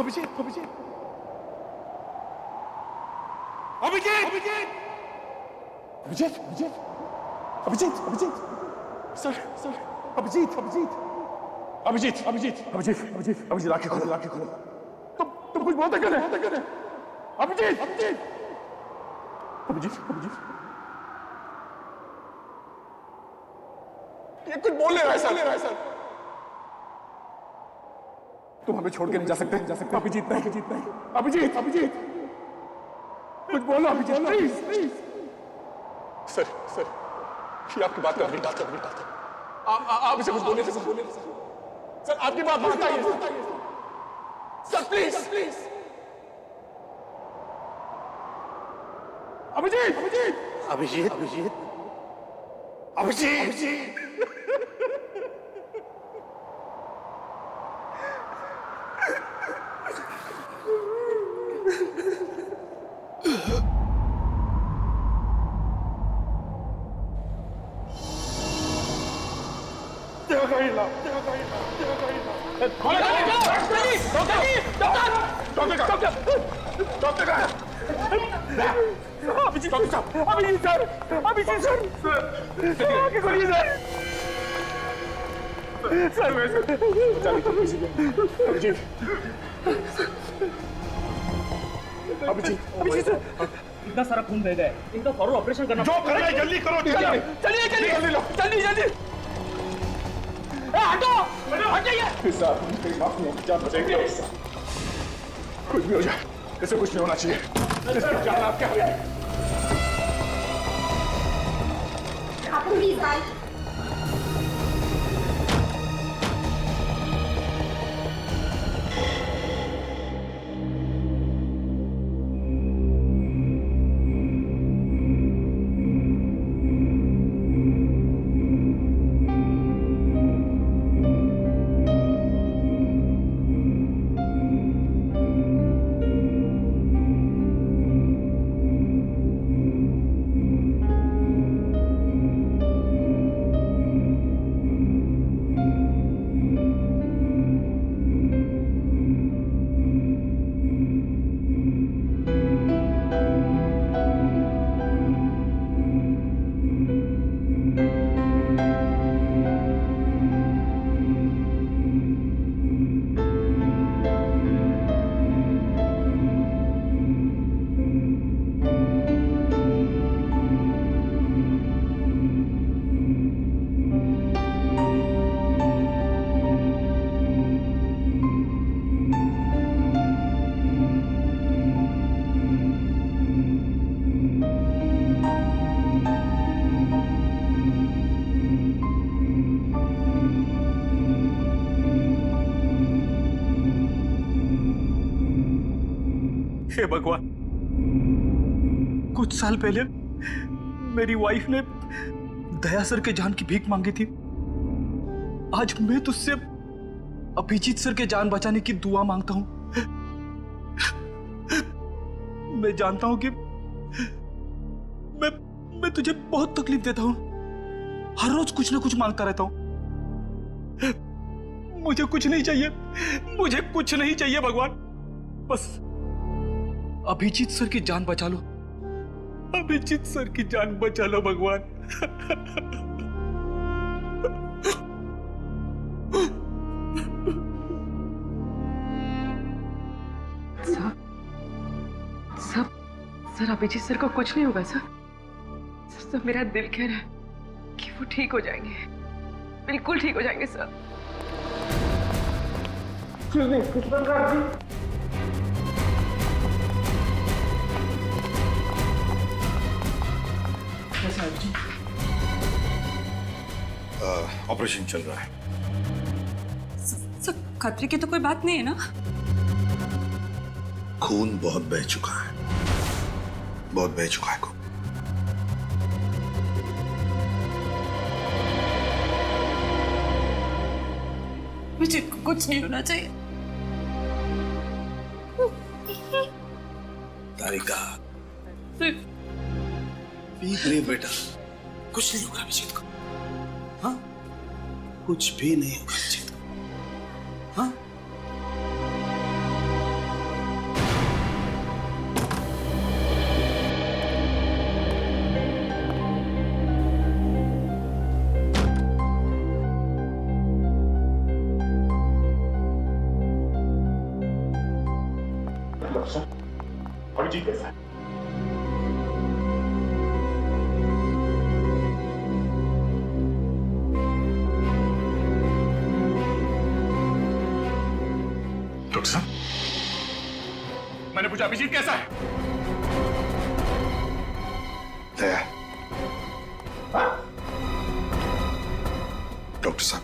Abhijit Abhijeet Abhijeet Abhijeet Abhijeet Abhijeet Abhijit sir sir Abhijit Abhijeet Abhijeet Abhijeet Abhijeet Abhijeet Abhijit आंखें खोलो आंखें खोलो। तुम कुछ बोलते क्यों नहीं अभिजीत अभिजीत अभिजीत अभिजीत ये कुछ बोल नहीं रहा है सर। तुम हमें छोड़ के नहीं जा सकते अभिजीत नहीं अभिजीत अभिजीत कुछ बोलो Abhijeet please please. Sir sir ये आपकी बात कर रही आप इसे कुछ बोले सर आपकी बात मानता है sir please please. Abhijeet Abhijeet Abhijeet Abhijeet Abhijeet इतना सारा खून बह गया है, इनका फौरन ऑपरेशन करना। जो करना है जल्दी करो। चलिए जल्दी हटो हटिए। कुछ भी हो जाए इसे कुछ नहीं होना चाहिए। जान आप क्या प्लीज आए। हे भगवान, कुछ साल पहले मेरी वाइफ ने दया सर के जान की भीख मांगी थी। आज मैं तुझसे अभिजीत सर के जान बचाने की दुआ मांगता हूं। मैं जानता हूं कि मैं तुझे बहुत तकलीफ देता हूं। हर रोज कुछ ना कुछ मांगता रहता हूं। मुझे कुछ नहीं चाहिए भगवान। बस अभिजीत सर की जान बचा लो। अभिजीत सर की जान बचा लो भगवान। सर अभिजीत सर को कुछ नहीं होगा सर। सर मेरा दिल कह रहा है कि वो ठीक हो जाएंगे, बिल्कुल ठीक हो जाएंगे सर। ऑपरेशन चल रहा है। सर खतरे की तो कोई बात नहीं है ना? खून बहुत बह चुका है, बहुत बह चुका है खून। मुझे कुछ नहीं होना चाहिए। तारिका, ब्रेव बेटा, कुछ नहीं होगा अभिजीत को। हाँ, कुछ भी नहीं होगा अभिजीत को। हाँ, अभिजीत कैसा है? डॉक्टर साहब, मैंने पूछा अभिजीत कैसा है? दया, डॉक्टर साहब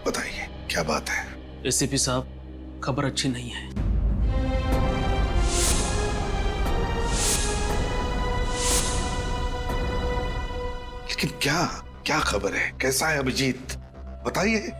बताइए क्या बात है? एसीपी साहब, खबर अच्छी नहीं है। लेकिन क्या क्या खबर है? कैसा है अभिजीत? बताइए।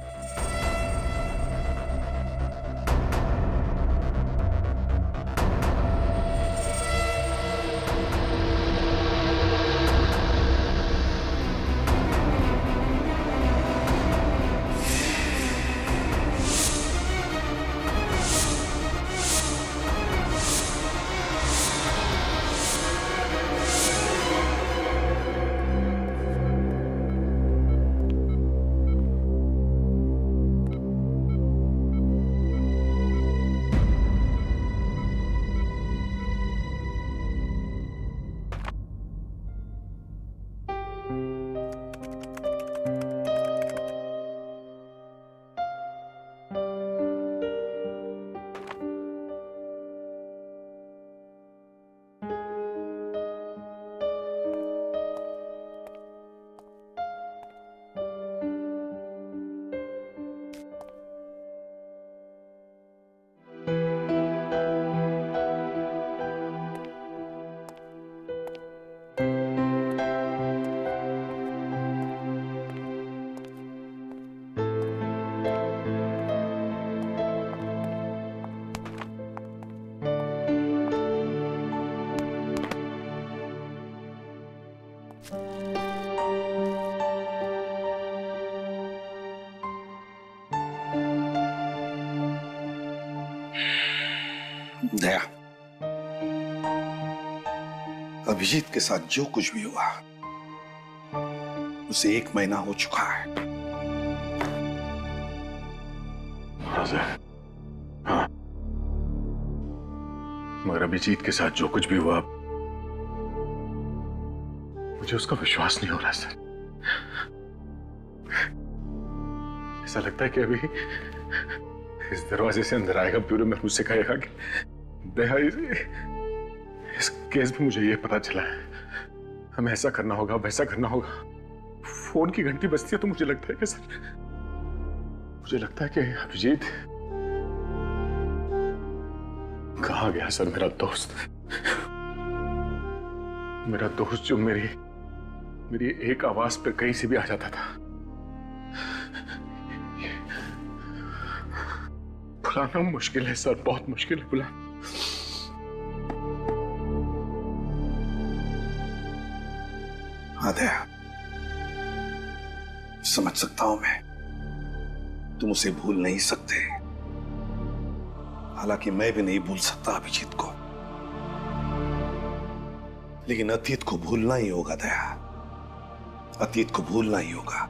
दया, अभिजीत के साथ जो कुछ भी हुआ उसे 1 महीना हो चुका है। हाँ, मगर अभिजीत के साथ जो कुछ भी हुआ मुझे उसका विश्वास नहीं हो रहा सर। ऐसा लगता है कि अभी इस दरवाजे से अंदर आएगा, ब्यूरो में मुझसे कहेगा कि दया, इस केस में मुझे ये पता चला है, हमें ऐसा करना होगा, वैसा करना होगा। फोन की घंटी बजती है तो मुझे लगता है कि सर, मुझे लगता है कि अभिजीत कहाँ गया सर मेरा दोस्त, जो मेरी एक आवाज पर कहीं से भी आ जाता था। बुलाना मुश्किल है सर, बहुत मुश्किल है बुलाना। हाँ दया, समझ सकता हूं मैं, तुम उसे भूल नहीं सकते। हालांकि मैं भी नहीं भूल सकता अभिजीत को, लेकिन अतीत को भूलना ही होगा दया, अतीत को भूलना ही होगा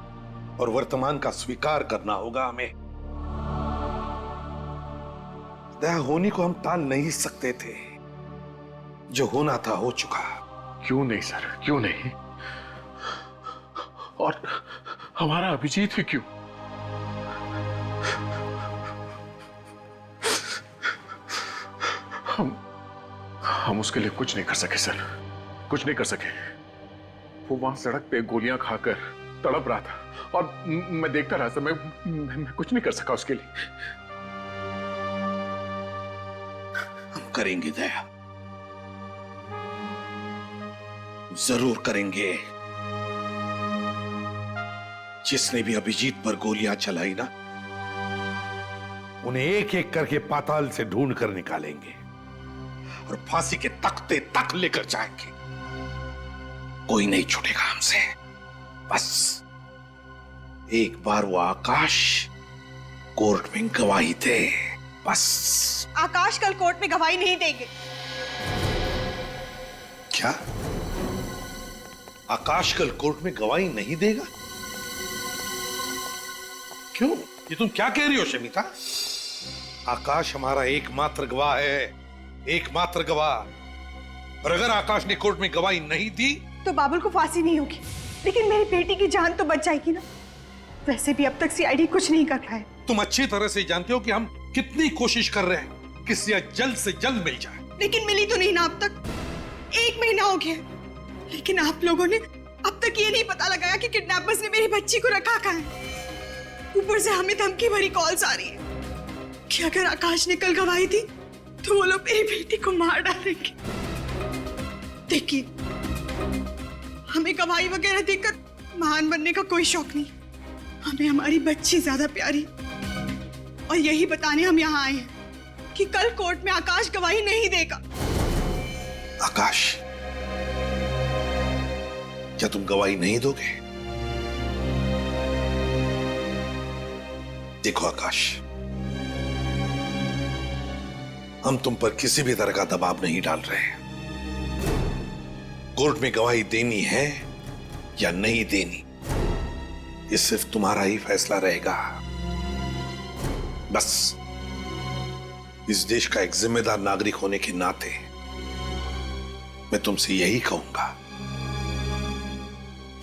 और वर्तमान का स्वीकार करना होगा हमें। दया, होनी को हम टाल नहीं सकते थे, जो होना था हो चुका। क्यों नहीं सर, क्यों नहीं? और हमारा अभिजीत ही क्यों? हम उसके लिए कुछ नहीं कर सके सर, कुछ नहीं कर सके। वो वहां सड़क पे गोलियां खाकर तड़प रहा था और मैं देखता रहा सर, मैं कुछ नहीं कर सका उसके लिए। हम करेंगे दया, जरूर करेंगे। जिसने भी अभिजीत पर गोलियां चलाई ना, उन्हें एक एक करके पाताल से ढूंढ कर निकालेंगे और फांसी के तख्ते तक लेकर जाएंगे। कोई नहीं छूटेगा हमसे। बस एक बार वो आकाश कोर्ट में गवाही दे, बस। आकाश कल कोर्ट में गवाही नहीं देंगे। क्या? आकाश कल कोर्ट में गवाही नहीं देगा? क्यों? ये तुम क्या कह रही हो शमिता? आकाश हमारा एकमात्र गवाह है, एकमात्र गवाह। और अगर आकाश ने कोर्ट में गवाही नहीं दी तो बाबुल को फांसी नहीं होगी, लेकिन मेरी बेटी की जान तो बच जाएगी ना। वैसे भी अब तक सीआईडी कुछ नहीं कर पाए। तुम अच्छी तरह से जानते हो कि हम कितनी कोशिश कर रहे हैं कि सिया जल्द से जल्द मिल जाए। लेकिन मिली तो नहीं ना अब तक। 1 महीना हो गया, लेकिन आप लोगों ने अब तक ये नहीं पता लगाया कि किडनैपर्स ने मेरी बच्ची को रखा कहाँ है। ऊपर से हमें धमकी भरी कॉल्स आ रही है कि अगर आकाश ने कल गवाही दी तो वो लोग मेरी बेटी को मार डालेंगे। देखिए, हमें गवाही वगैरह देकर महान बनने का कोई शौक नहीं, हमें हमारी बच्ची ज्यादा प्यारी। और यही बताने हम यहाँ आए हैं कि कल कोर्ट में आकाश गवाही नहीं देगा। आकाश, क्या तुम गवाही नहीं दोगे? देखो आकाश, हम तुम पर किसी भी तरह का दबाव नहीं डाल रहे हैं। कोर्ट में गवाही देनी है या नहीं देनी, ये सिर्फ तुम्हारा ही फैसला रहेगा। बस इस देश का एक जिम्मेदार नागरिक होने के नाते मैं तुमसे यही कहूंगा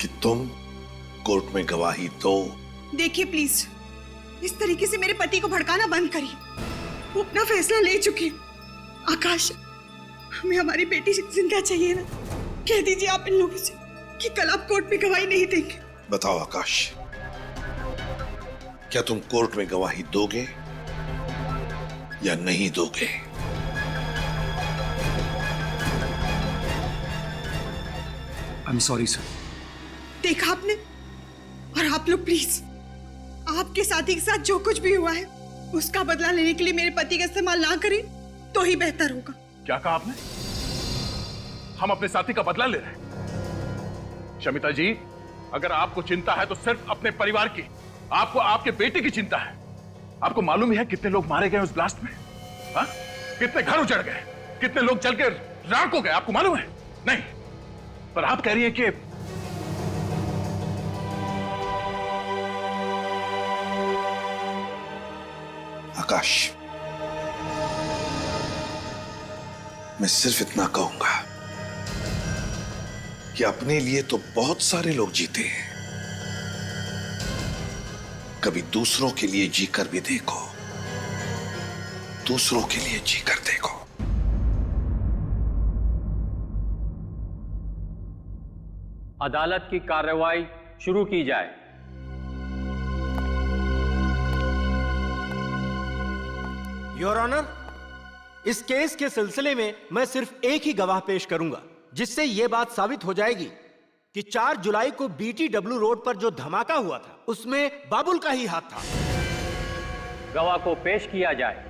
कि तुम कोर्ट में गवाही दो। देखिए प्लीज, इस तरीके से मेरे पति को भड़काना बंद करिए। वो अपना फैसला ले चुके हैं। आकाश, हमें हमारी बेटी जिंदा चाहिए ना। कह दीजिए आप इन लोगों से कि कल आप कोर्ट में गवाही नहीं देंगे। बताओ आकाश, क्या तुम कोर्ट में गवाही दोगे या नहीं दोगे? I am sorry sir. देखा आपने? और आप लोग प्लीज, आपके साथी के साथ जो कुछ भी हुआ है उसका बदला लेने के लिए मेरे पति का इस्तेमाल ना करें तो ही बेहतर होगा। क्या कहा आपने? हम अपने साथी का बदला ले रहे हैं? शमिता जी, अगर आपको चिंता है तो सिर्फ अपने परिवार की, आपको आपके बेटे की चिंता है। आपको मालूम ही है कितने लोग मारे गए उस ब्लास्ट में? हा? कितने घर उजड़ गए, कितने लोग जल के राख हो गए, आपको मालूम है? नहीं, पर आप कह रही हैं कि आकाश, मैं सिर्फ इतना कहूंगा कि अपने लिए तो बहुत सारे लोग जीते हैं, कभी दूसरों के लिए जीकर भी देखो, दूसरों के लिए जीकर देखो। अदालत की कार्रवाई शुरू की जाए। योर ऑनर, इस केस के सिलसिले में मैं सिर्फ एक ही गवाह पेश करूंगा, जिससे यह बात साबित हो जाएगी कि 4 जुलाई को BTW रोड पर जो धमाका हुआ था उसमें बाबुल का ही हाथ था। गवाह को पेश किया जाए।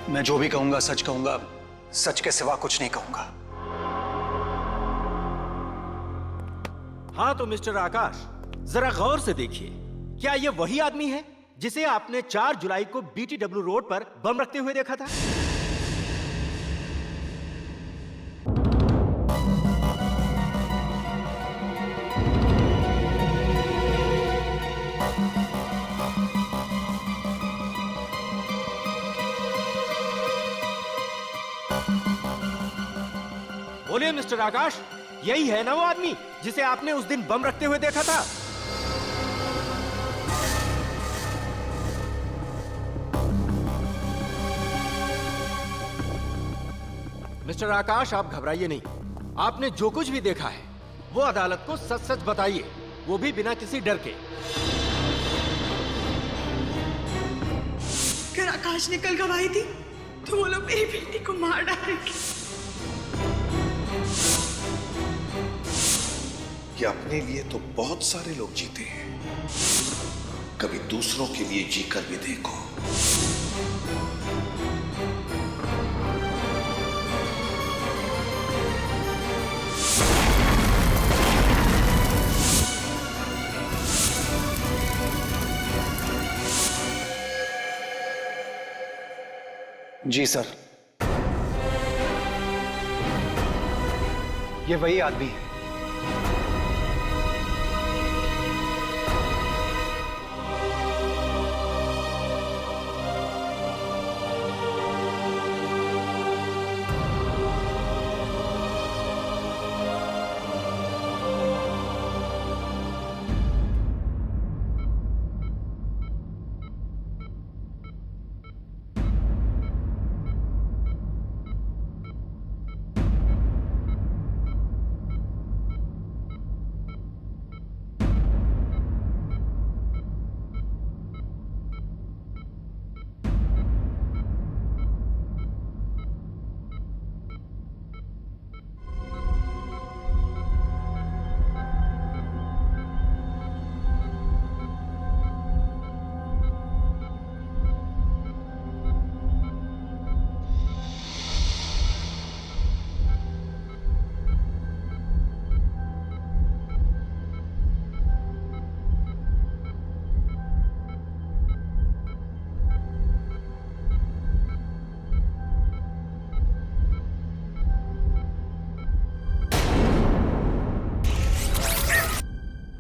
मैं जो भी कहूंगा सच कहूंगा, सच के सिवा कुछ नहीं कहूंगा। हाँ तो मिस्टर आकाश, जरा गौर से देखिए, क्या यह वही आदमी है जिसे आपने 4 जुलाई को BTW रोड पर बम रखते हुए देखा था? बोलिए मिस्टर आकाश, यही है ना वो आदमी जिसे आपने उस दिन बम रखते हुए देखा था? मिस्टर आकाश, आप घबराइए नहीं। आपने जो कुछ भी देखा है वो अदालत को सच सच बताइए, वो भी बिना किसी डर के। लाश निकल गवाई थी तो वो लोग मेरी बेटी को मार डालेंगे। कि अपने लिए तो बहुत सारे लोग जीते हैं, कभी दूसरों के लिए जीकर भी देखो। जी सर, ये वही आदमी है।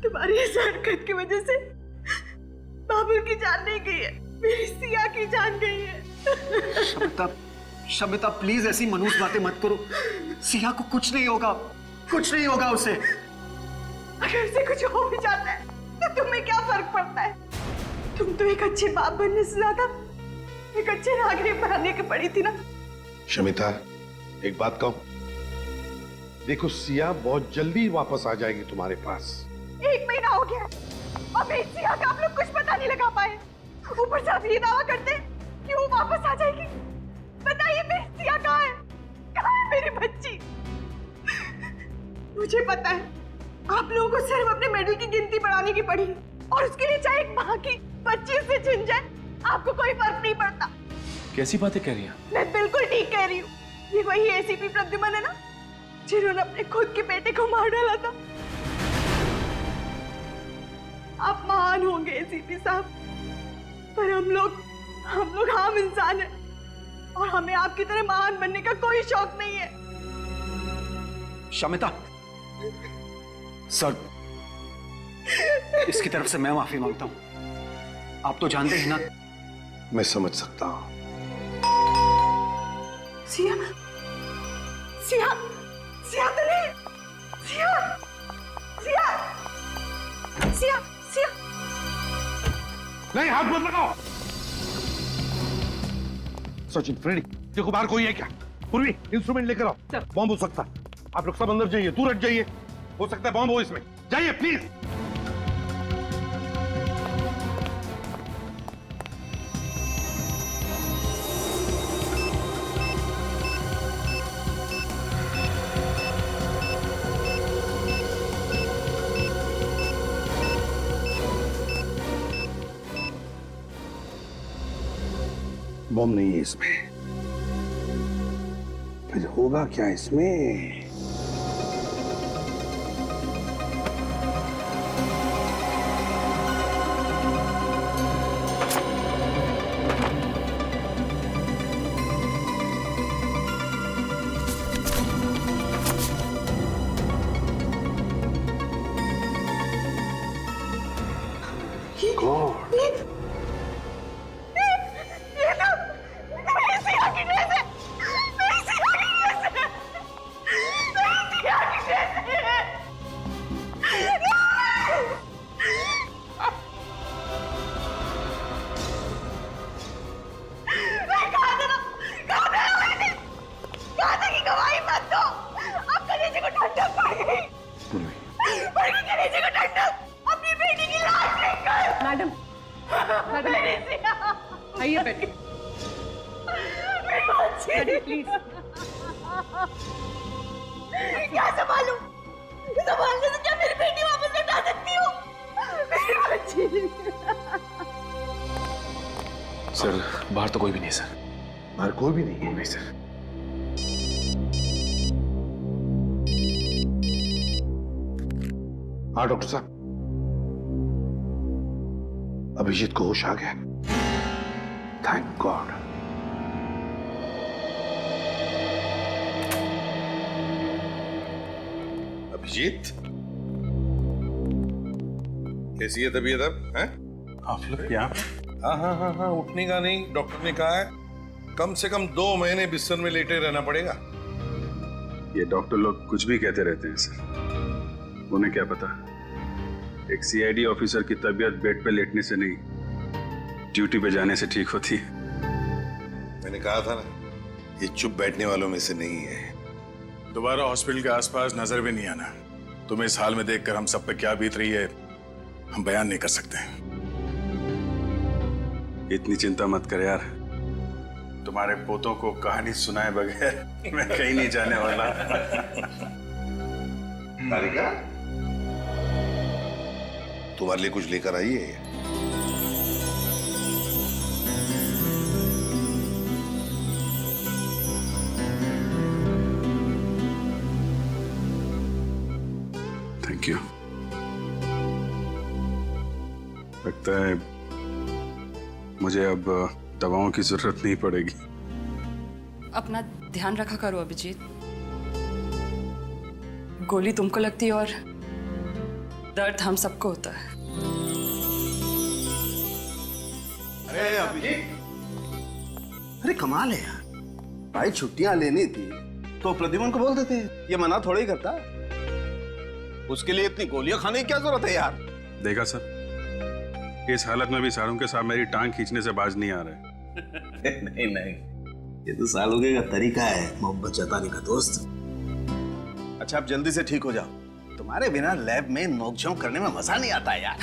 तुम्हारी इस हरकत की वजह से बाबुल की जान नहीं गई है, मेरी सिया की जान गई है। शमिता, शमिता प्लीज ऐसी मनूस बातें मत करो। सिया को कुछ नहीं होगा, कुछ नहीं होगा उसे। अगर उसे कुछ हो भी जाता है तो तुम्हें क्या फर्क पड़ता है? तुम तो एक अच्छे बाप बनने से ज्यादा एक अच्छे नागरिक बनने की पड़ी थी ना। शमिता, एक बात कहूं, देखो सिया बहुत जल्दी वापस आ जाएगी तुम्हारे पास। 1 महीना हो गया और मेरी सिया का आप लोग कुछ पता नहीं लगा पाए। ऊपर से आप ये दावा करते कि वो वापस आ जाएगी। बताइए मेरी सिया कहाँ है? कहाँ है मेरी बच्ची? मुझे पता है आप लोगों को सिर्फ अपने मेडल की गिनती बढ़ाने की पड़ी और उसके लिए चाहे एक माँ की 25 से छिन जाए, आपको कोई फर्क नहीं पड़ता। कैसी बातें कह रही हैं? मैं बिल्कुल ठीक कह रही हूँ। ये वही एसीपी प्रद्युमन है ना, जिन्होंने अपने खुद के बेटे को मार डाला था। आप महान होंगे एसीपी साहब, पर हम लोग आम इंसान हैं और हमें आपकी तरह महान बनने का कोई शौक नहीं है। शमिता, सर, इसकी तरफ से मैं माफी मांगता हूं। आप तो जानते हैं ना। मैं समझ सकता हूं। सिया, सिया, सिया तो नहीं, सिया, सिया, सिया, सिया। नहीं, हाथ मत लगाओ। सचिन, फ्रेडी, देखो बाहर कोई है क्या? पूर्वी, इंस्ट्रूमेंट लेकर आओ। बॉम्ब हो सकता है। आप लोग सब अंदर जाइए, दूर हट जाइए। हो सकता है बॉम्ब हो इसमें। जाइए प्लीज। बॉम्ब नहीं है इसमें। फिर होगा क्या इसमें? मैडम, मैडम, आइए बैठिए। बच्ची प्लीज क्या संभालूं? संभालने से क्या मेरी बेटी वापस लौटा सकती हूँ? मेरी बच्ची। सर बाहर तो कोई भी नहीं है सर। बाहर कोई भी नहीं है? नहीं सर। हाँ डॉक्टर साहब, अभिजीत को होश आ गया। Thank God. अभिजीत, कैसी है तबीयत अब? हैं? आप लोग यहाँ? हाँ, उठने का नहीं, डॉक्टर ने कहा है कम से कम 2 महीने बिस्तर में लेटे रहना पड़ेगा। ये डॉक्टर लोग कुछ भी कहते रहते हैं सर, उन्हें क्या पता एक सीआईडी ऑफिसर की तबीयत बेड पे लेटने से नहीं, ड्यूटी पे जाने से ठीक होती है। मैंने कहा था ना, ये चुप बैठने वालों में से नहीं है। दोबारा हॉस्पिटल के आसपास नजर भी नहीं आना। तुम्हें इस हाल में देखकर हम सब पे क्या बीत रही है हम बयान नहीं कर सकते। इतनी चिंता मत कर यार, तुम्हारे पोतों को कहानी सुनाए बगैर मैं कहीं नहीं जाने वाला। तारिका, तुम्हारे लिए कुछ लेकर आई है? Thank you. लगता है मुझे अब दवाओं की जरूरत नहीं पड़ेगी। अपना ध्यान रखा करो अभिजीत, गोली तुमको लगती है और दर्द हम सबको होता है। अरे अभिजीत, अरे कमाल है यार, भाई छुट्टियां लेनी थी तो प्रद्युमन को बोल देते, ये मना थोड़ा ही करता। उसके लिए इतनी गोलियां खाने की क्या जरूरत है यार? देखा सर, इस हालत में भी सारुण के साथ मेरी टांग खींचने से बाज नहीं आ रहे। नहीं, ये तो सालुगे का तरीका है मोहब्बत जताने का दोस्त। अच्छा आप जल्दी से ठीक हो जाओ, तुम्हारे बिना लैब में नोकझोंक करने में मजा नहीं आता यार।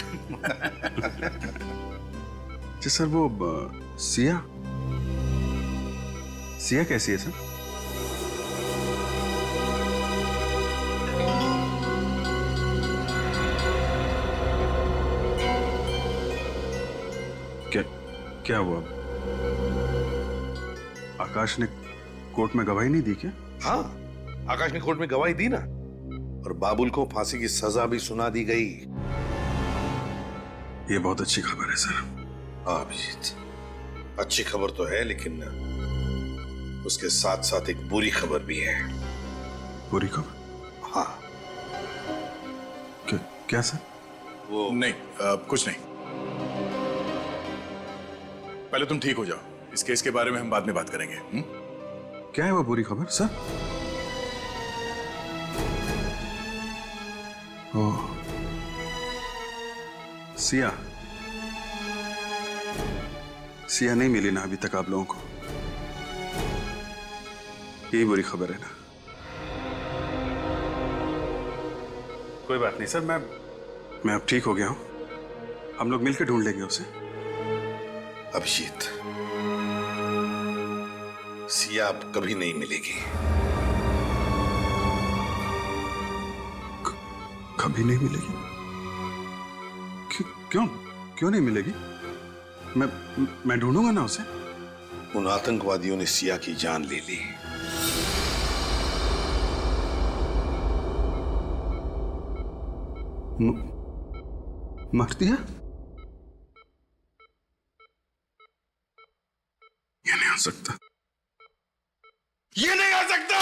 जी सर, वो सिया कैसी है सर? क्या हुआ? आकाश ने कोर्ट में गवाही नहीं दी क्या? हाँ, आकाश ने कोर्ट में गवाही दी ना, और बाबुल को फांसी की सजा भी सुना दी गई। ये बहुत अच्छी खबर है सर। हाँ अभिजीत, अच्छी खबर तो है, लेकिन उसके साथ साथ एक बुरी खबर भी है। बुरी खबर? हाँ। क्या सर? वो नहीं, कुछ नहीं। पहले तुम ठीक हो जाओ, इस केस के बारे में हम बाद में बात करेंगे। क्या है वो बुरी खबर सर? ओह, सिया नहीं मिली ना अभी तक आप लोगों को? यही बुरी खबर है ना? कोई बात नहीं सर, मैं अब ठीक हो गया हूं। हम लोग मिलकर ढूंढ लेंगे उसे। अभिजीत, सिया अब कभी नहीं मिलेगी। कभी नहीं मिलेगी? क्यों नहीं मिलेगी? मैं ढूंढूंगा ना उसे। उन आतंकवादियों ने सिया की जान ले ली। मार दिया? ये नहीं हो सकता, ये नहीं हो सकता।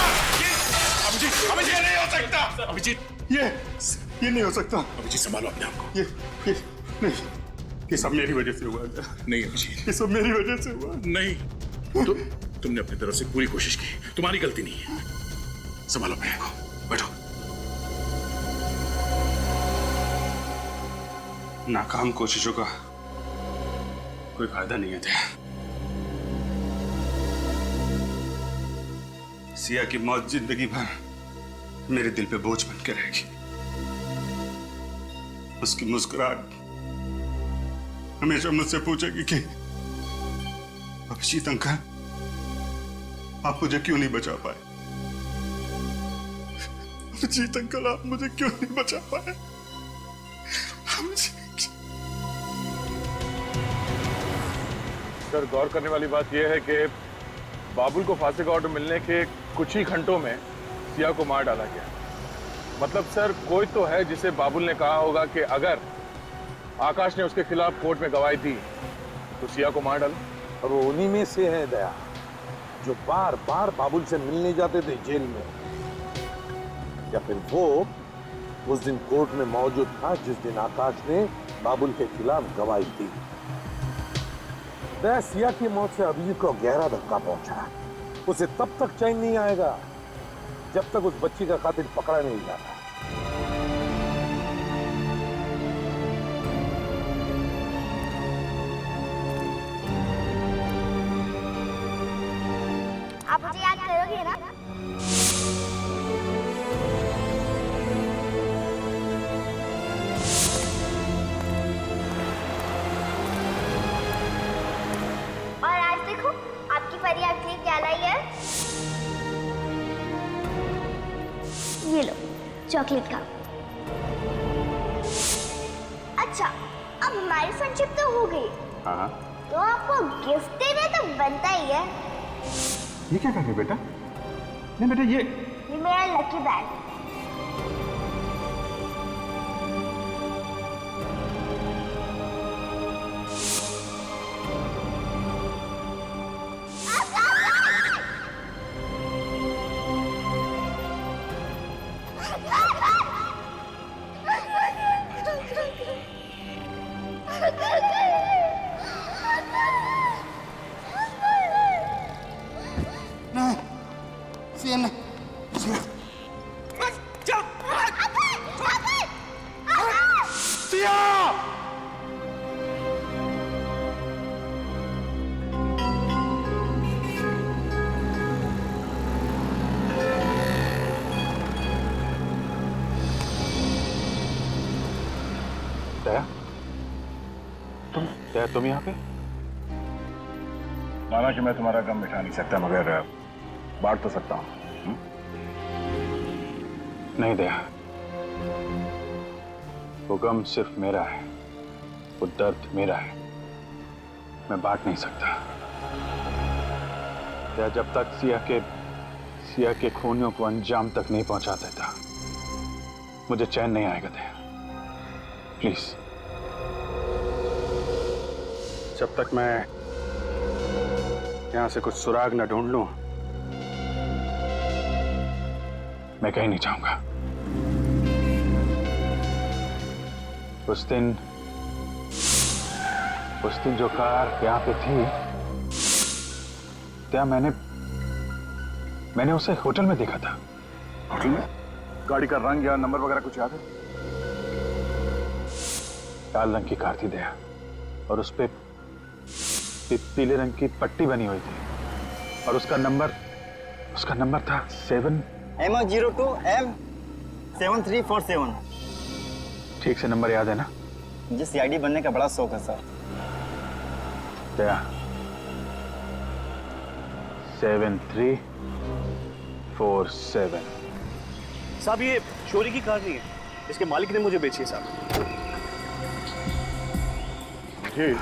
अभिजीत, ये नहीं हो सकता। अभिजीत, ये नहीं हो सकता। अभिजीत संभालो अपने आप को। ये नहीं, ये सब मेरी वजह से हुआ। नहीं अभिजीत, ये सब मेरी वजह से हुआ। नहीं, तुमने अपनी तरफ से पूरी कोशिश की, तुम्हारी गलती नहीं है। संभालो अपने आप को, बैठो। नाकाम कोशिशों का कोई फायदा नहीं है। सिया की मौत जिंदगी भर मेरे दिल पे बोझ बन के रहेगी। उसकी मुस्कुराहट हमेशा मुझसे पूछेगी कि अभिजीत अंकल आप मुझे क्यों नहीं बचा पाए? अभिजीत अंकल, आप मुझे क्यों नहीं बचा पाए? सर, गौर करने वाली बात यह है कि बाबुल को फांसी का ऑर्डर मिलने के कुछ ही घंटों में सिया को मार डाला गया। मतलब सर, कोई तो है जिसे बाबुल ने कहा होगा कि अगर आकाश ने उसके खिलाफ कोर्ट में गवाही दी तो सिया को मार डालो। और वो उन्हीं में से है दया, जो बार बार बाबुल से मिलने जाते थे जेल में, या फिर वो उस दिन कोर्ट में मौजूद था जिस दिन आकाश ने बाबुल के खिलाफ गवाही दी। दया, सिया की मौत से अभिजीत को गहरा धक्का पहुंचा। उसे तब तक चैन नहीं आएगा जब तक उस बच्ची का कातिल पकड़ा नहीं जाता। आप मुझे याद करोगे ना? और आज देखो, आपकी परी आपके लिए क्या लाई है? ये लो, चॉकलेट का। अच्छा, अब हमारी फ्रेंडशिप तो हो गई। हाँ, तो आपको गिफ्ट देना तो बनता ही है। ये क्या कर रहे बेटा? नहीं बेटा, ये मेरा लकी बैग। तुम यहाँ पे? माना कि मैं तुम्हारा गम मिटा नहीं सकता, मगर बांट तो सकता हूँ। नहीं दया, वो गम सिर्फ मेरा है, वो दर्द मेरा है, मैं बांट नहीं सकता। दया, जब तक सिया के खूनियों को अंजाम तक नहीं पहुंचा देता, मुझे चैन नहीं आएगा। दया, प्लीज, जब तक मैं यहां से कुछ सुराग न ढूंढ लूं, मैं कहीं नहीं जाऊंगा। उस दिन जो कार यहां पे थी, क्या मैंने उसे होटल में देखा था। होटल में? गाड़ी का रंग या नंबर वगैरह कुछ याद है? लाल रंग की कार थी दया, और उस पे पीले रंग की पट्टी बनी हुई थी, और उसका नंबर था 7 M02 M7347। ठीक से नंबर याद है ना? मुझे सीआईडी बनने का बड़ा शौक है सर। दया, 7347। साहब, ये चोरी की कार नहीं है, इसके मालिक ने मुझे बेची है साहब। जी,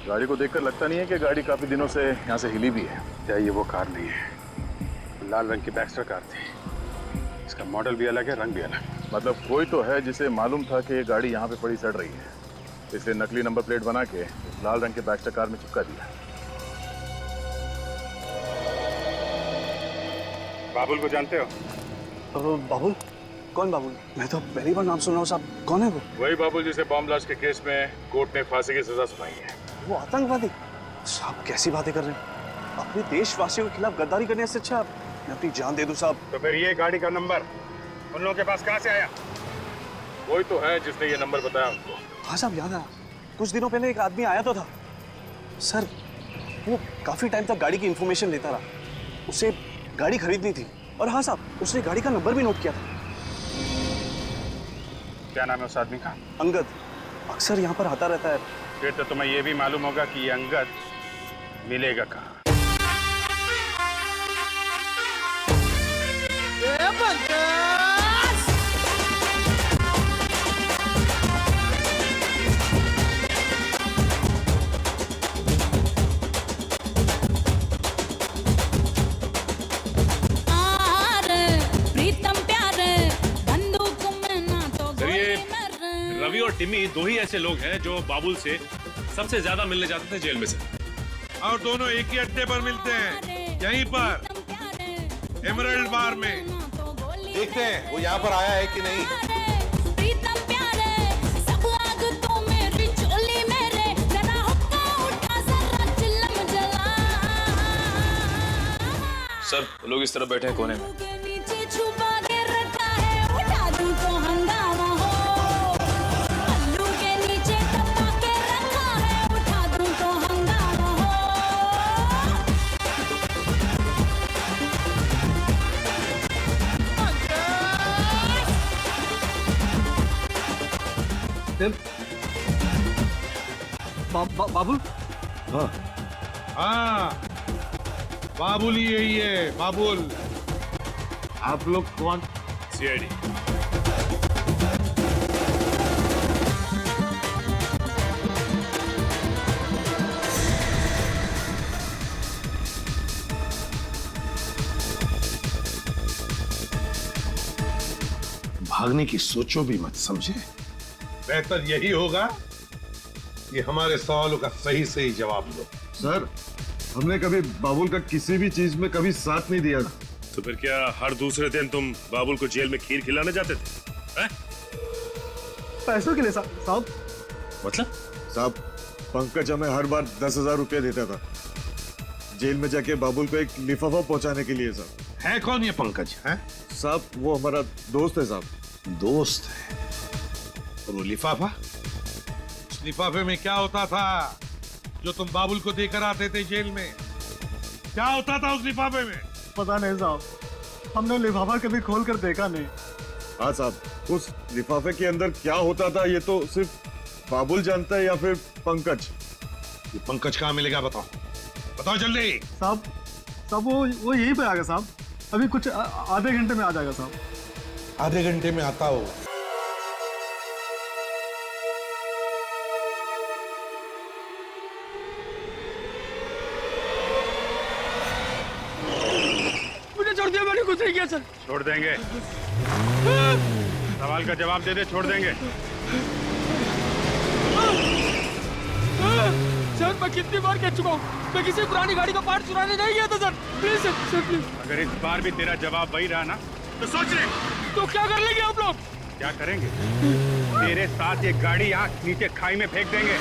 गाड़ी को देखकर लगता नहीं है कि गाड़ी काफी दिनों से यहाँ से हिली भी है। क्या ये वो कार नहीं है? लाल रंग की बैक्स्टर कार थी, इसका मॉडल भी अलग है, रंग भी अलग। मतलब कोई तो है जिसे मालूम था कि ये गाड़ी यहाँ पे पड़ी सड़ रही है, इसलिए नकली नंबर प्लेट बना के लाल रंग के बैक्स्टर कार में चिपका दिया। बाबुल को जानते हो? बाबुल? कौन बाबुल? मैं तो पहली बार नाम सुन रहा हूँ साहब। कौन है वो? वही बाबुल जिसे बॉम्ब ब्लास्ट के केस में कोर्ट ने फांसी की सजा सुनाई है। वो आतंकवादी? साहब कैसी बातें कर रहे हैं? अपने देशवासियों के खिलाफ गद्दारी करने से अच्छा मैं अपनी जान दे दूं साहब। तो फिर ये गाड़ी का नंबर उन लोगों के पास कहाँ से आया? कोई तो है जिसने ये नंबर बताया उनको। हाँ साहब, याद आया। कुछ दिनों पहले एक आदमी आया तो था सर, वो काफी टाइम तक गाड़ी की इंफॉर्मेशन लेता रहा। उसे गाड़ी खरीदनी थी, और हाँ साहब, उसने गाड़ी का नंबर भी नोट किया था। क्या नाम है उस आदमी का? अंगद। अक्सर यहाँ पर आता रहता है। फिर तो तुम्हें ये भी मालूम होगा कि ये अंगद मिलेगा कहाँ। टिम्मी दो ही ऐसे लोग हैं जो बाबुल से सबसे ज्यादा मिलने जाते थे जेल में से, और दोनों एक ही अड्डे पर मिलते हैं, यहीं पर एमरल्ड बार में। देखते हैं वो यहाँ पर आया है कि नहीं। सर लोग इस तरफ बैठे हैं कोने में। बाबुल। हाँ बाबुल ही यही है, बाबुल। आप लोग कौन? सीआईडी। भागने की सोचो भी मत, समझे? बेहतर यही होगा कि हमारे सवालों का सही सही जवाब दो। सर, हमने कभी बाबुल का किसी भी चीज में कभी साथ नहीं दिया। तो फिर क्या हर दूसरे दिन तुम बाबुल को जेल में खीर खिलाने जाते थे? हैं? पैसों के लिए साहब। मतलब? साहब, पंकज हमें हर बार 10,000 रुपया देता था जेल में जाके बाबुल को एक लिफाफा पहुंचाने के लिए। साहब है कौन ये पंकज? है साहब, वो हमारा दोस्त है साहब। दोस्त है? और वो लिफाफा? उस लिफाफे में क्या होता था जो तुम बाबुल को देकर आते थे जेल में? क्या होता था उस लिफाफे में? पता नहीं साहब, हमने लिफाफा कभी खोल कर देखा नहीं। हाँ साहब, उस लिफाफे के अंदर क्या होता था ये तो सिर्फ बाबुल जानता है या फिर पंकज। ये पंकज कहाँ मिलेगा? बताओ बताओ जल्दी। साहब वो यहीं पे आ गया साहब, अभी कुछ आधे घंटे में आ जाएगा साहब। आधे घंटे में आता हो? मुझे छोड़ दिया, मैंने कुछ नहीं किया सर। छोड़ देंगे, सवाल का जवाब दे दे, छोड़ देंगे। सर मैं कितनी बार कह चुका हूँ, मैं किसी पुरानी गाड़ी का पार्ट चुराने नहीं गया था सर। Please sir please. अगर इस बार भी तेरा जवाब वही रहा ना तो सोच ले। तो क्या कर लेंगे आप लोग? क्या करेंगे? तेरे साथ ये गाड़ी यहाँ नीचे खाई में फेंक देंगे।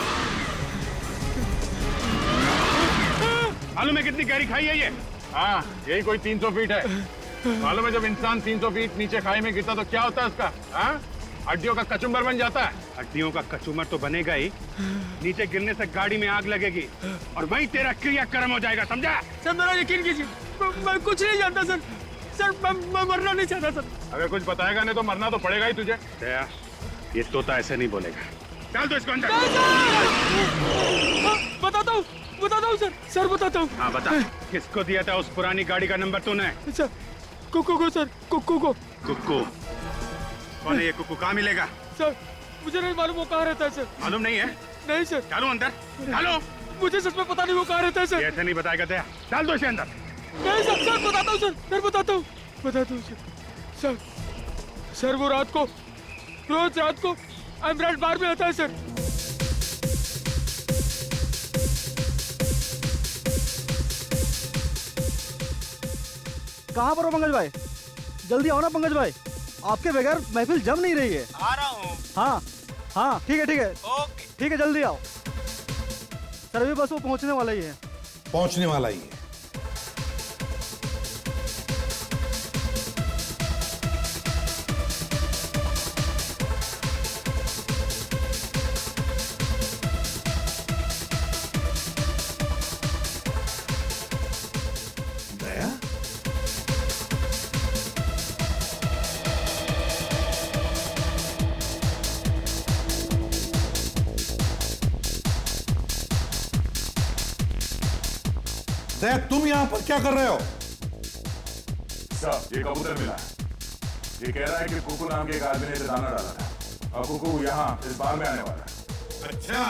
मालूम है कितनी गहरी खाई है ये? हाँ यही कोई 300 फीट है। मालूम है जब इंसान 300 फीट नीचे खाई में गिरता तो क्या होता है उसका? हाँ हड्डियों का कचुम्बर बन जाता है। हड्डियों का कचूमर तो बनेगा ही, नीचे गिरने से गाड़ी में आग लगेगी और वहीं तेरा क्रियाक्रम हो जाएगा, समझा? सर मेरा यकीन कीजिए, मैं कुछ नहीं जानता सर। सर मैं मरना नहीं चाहता सर। अगर कुछ बताएगा नहीं तो मरना तो पड़ेगा ही तुझे। ये तोता ऐसे नहीं बोलेगा। डाल दो इसको अंदर। बताता हूँ सर। सर बताता हूँ। हाँ बता, किसको दिया था उस पुरानी गाड़ी का नंबर तूने? सर कुक्कू को सर, कुक्कू को। कुक्कू? कौन है ये कुक्कू? कहाँ मिलेगा? सर मुझे नहीं मालूम वो कहाँ रहता है सर। मालूम नहीं है? नहीं सर। डालो अंदर, डालो। मुझे सच में पता नहीं वो कहाँ रहता है सर। ऐसे नहीं बताएगा दया, डाल दो इसे अंदर। नहीं सर, सर बताता हूँ सर, सर बताता हूँ सर। सर वो रोज रात को एमराल्ड बार में आता है सर। कहाँ पर हो पंकज भाई? जल्दी आओ ना पंकज भाई, आपके बगैर महफिल जम नहीं रही है। आ रहा हूँ। हाँ ठीक है ओके ठीक है, जल्दी आओ। सर अभी बस वो पहुंचने वाला ही है। पहुंचने वाला ही है। तुम यहां पर क्या कर रहे हो? साहब ये कबूतर मिला है, ये कह रहा है कि कुकू नाम के एक आदमी ने इसे दाना डाला था और कुकू यहाँ इस बार में आने वाला है। अच्छा,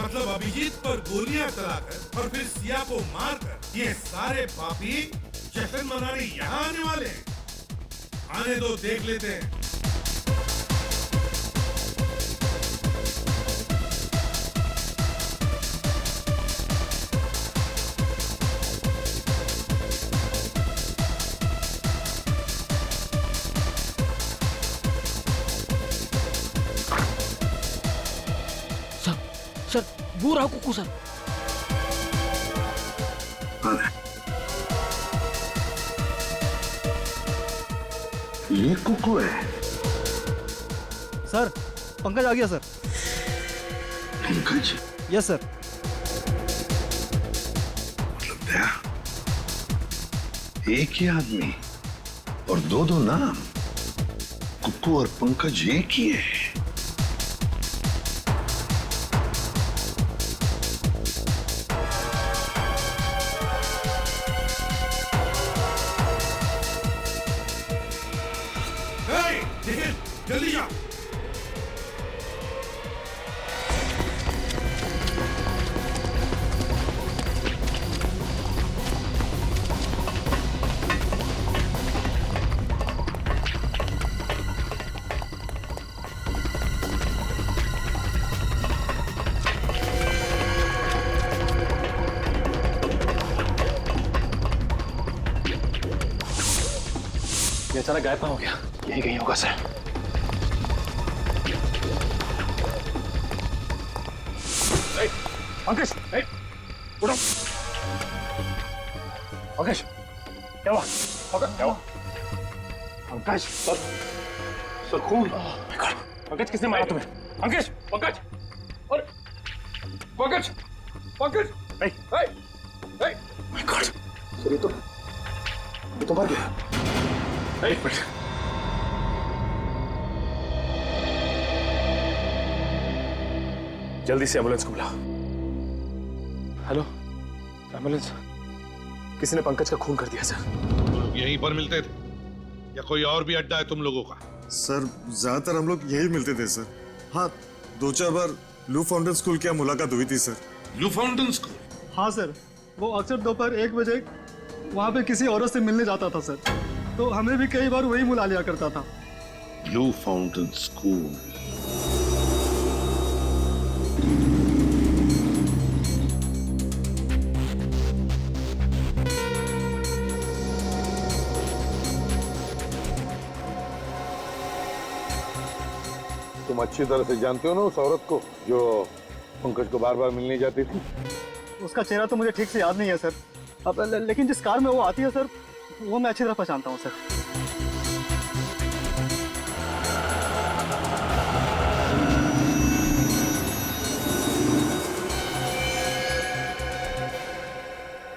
मतलब अभिजीत पर गोलियां चलाकर और फिर सिया को मारकर ये सारे पापी जश्न मनाने यहाँ आने वाले हैं। आने दो, देख लेते हैं। वो रहा कुकू सर। ये कुकू है? सर पंकज आ गया sir. Pankaj? Yes sir. Daya, एक ही आदमी और दो दो नाम, कुकू और पंकज एक ही है। जल्दी जा। ये अचानक गायब कहाँ हो गया? यही कहीं होगा सर। पंकज, उठो। पंकज, क्या हुआ? क्या हुआ? पंकज, सर खून। पंकज, किसने मारा तुम्हें? पंकज, पंकज, और Pankaj, Pankaj, my God, sir ये तो मर गया। एक मिनट, जल्दी से एम्बुलेंस को बुलाओ। Hello, ambulance. किसी ने पंकज का खून कर दिया सर। तुम लोग यहीं पर मिलते थे या कोई और भी अड्डा है तुम लोगों का? सर ज्यादातर हम लोग यही मिलते थे सर। हाँ, 2-4 बार लू फाउंटेन स्कूल की मुलाकात हुई थी सर। लू फाउंटेन स्कूल? हाँ सर, वो अक्सर दोपहर 1 बजे वहाँ पे किसी औरत से मिलने जाता था सर, तो हमें भी कई बार वही बुला लिया करता था। लू फाउंटेन स्कूल। तुम अच्छी तरह से जानते हो ना उस औरत को जो पंकज को बार बार मिलने जाती थी? उसका चेहरा तो मुझे ठीक से याद नहीं है सर। अब लेकिन जिस कार में वो आती है सर, वो मैं अच्छी तरह पहचानता हूँ सर।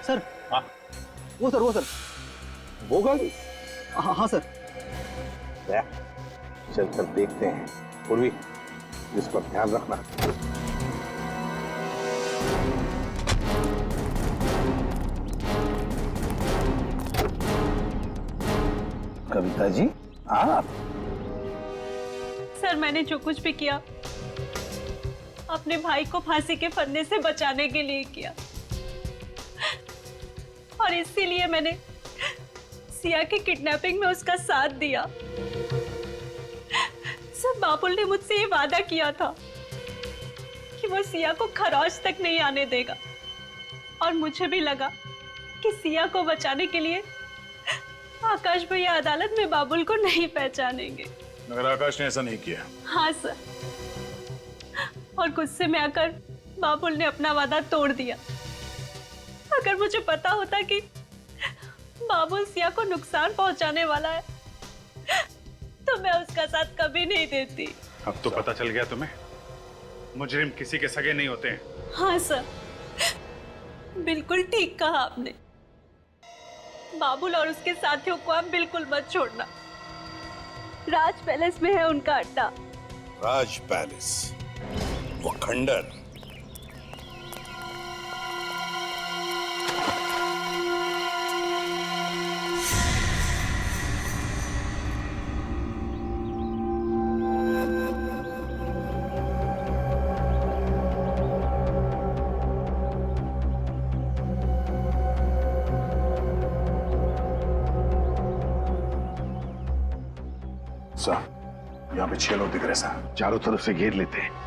सर, हाँ वो सर वो गाड़ी? हाँ सर। चल कर देखते हैं। पूर्वी, इस पर ध्यान रखना। कविता जी, आप? सर, मैंने जो कुछ भी किया अपने भाई को फांसी के फंदे से बचाने के लिए किया, और इसीलिए मैंने सिया की किडनैपिंग में उसका साथ दिया। सर, बाबुल ने मुझसे ये वादा किया था कि वो सिया को खरोच तक नहीं आने देगा, और मुझे भी लगा कि सिया को बचाने के लिए आकाश भैया अदालत में बाबुल को नहीं पहचानेंगे। मगर आकाश ने ऐसा नहीं किया। हाँ सर, और गुस्से में आकर बाबुल ने अपना वादा तोड़ दिया। अगर मुझे पता होता कि बाबुल सिया को नुकसान पहुंचाने वाला है तो मैं उसका साथ कभी नहीं देती। अब तो पता चल गया तुम्हें, मुजरिम किसी के सगे नहीं होते हैं। हाँ सर, बिल्कुल ठीक कहा आपने। बाबुल और उसके साथियों को आप बिल्कुल मत छोड़ना। राज पैलेस में है उनका अड्डा। राज पैलेस, वो खंडर। साहब, यहाँ पे 6 लोग दिख रहे साहब। चारों तरफ से घेर लेते हैं।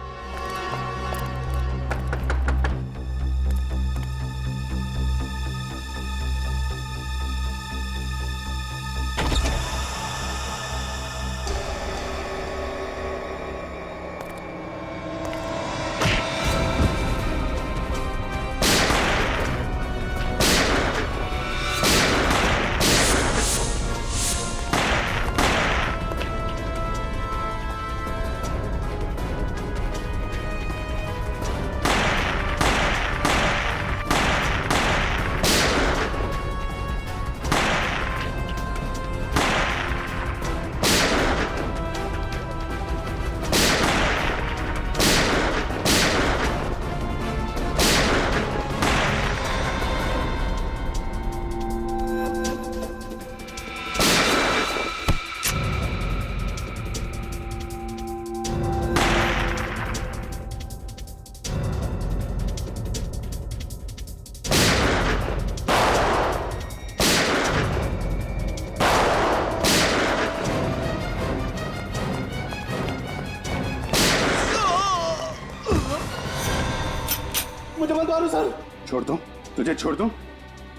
मुझे मत मारो सर। छोड़ दूं? तुझे छोड़ दूं?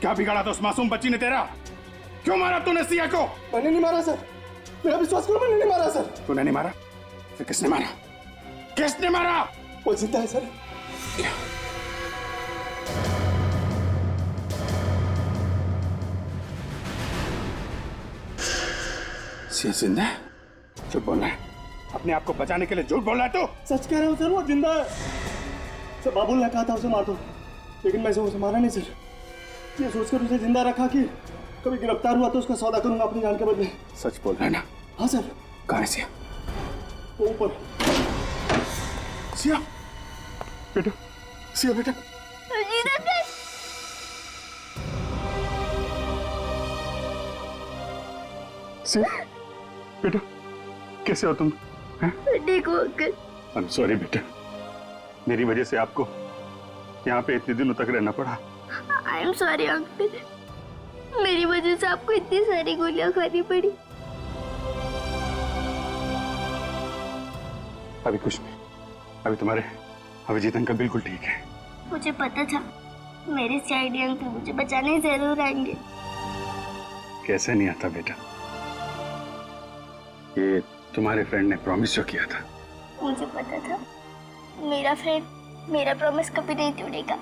क्या बिगाड़ा था उस मासूम बच्ची ने तेरा? क्यों मारा तूने सिया को? मैंने नहीं मारा सर, मेरा विश्वास करो, मैंने नहीं मारा सर। तूने नहीं मारा? फिर किसने मारा? किसने मारा? वो जिंदा है सर। सिया जिंदा है? झूठ बोल रहा है, अपने आप को बचाने के लिए झूठ बोल रहा है तू? सच कह रहे हो सर, वो जिंदा है सर। बाबुल ने कहा था उसे मार दो, लेकिन मैं उसे मारा नहीं सर। ये सोचकर उसे जिंदा रखा कि कभी गिरफ्तार हुआ तो उसका सौदा करूंगा अपनी जान के बदले। सच बोल रहा है ना? हाँ सर। कहाँ है सिया? वो ऊपर। सिया बेटा, सिया बेटा। सिया बेटा, कैसे हो तुम? ठीक हो अंकल। आई एम सॉरी बेटा, मेरी वजह से आपको यहाँ पे इतने दिनों तक रहना पड़ा। आई एम सॉरी अंकल, मेरी वजह से आपको इतनी सारी गोलियां खानी पड़ी। अभी कुछ नहीं, अभी तुम्हारे अभिजीत अंकल बिल्कुल ठीक है। मुझे पता था मेरे सीआईडी अंकल मुझे बचाने जरूर आएंगे। कैसे नहीं आता बेटा, ये तुम्हारे फ्रेंड ने प्रॉमिस जो किया था। मुझे पता था मेरा फ्रेंड मेरा प्रॉमिस कभी नहीं तोड़ेगा।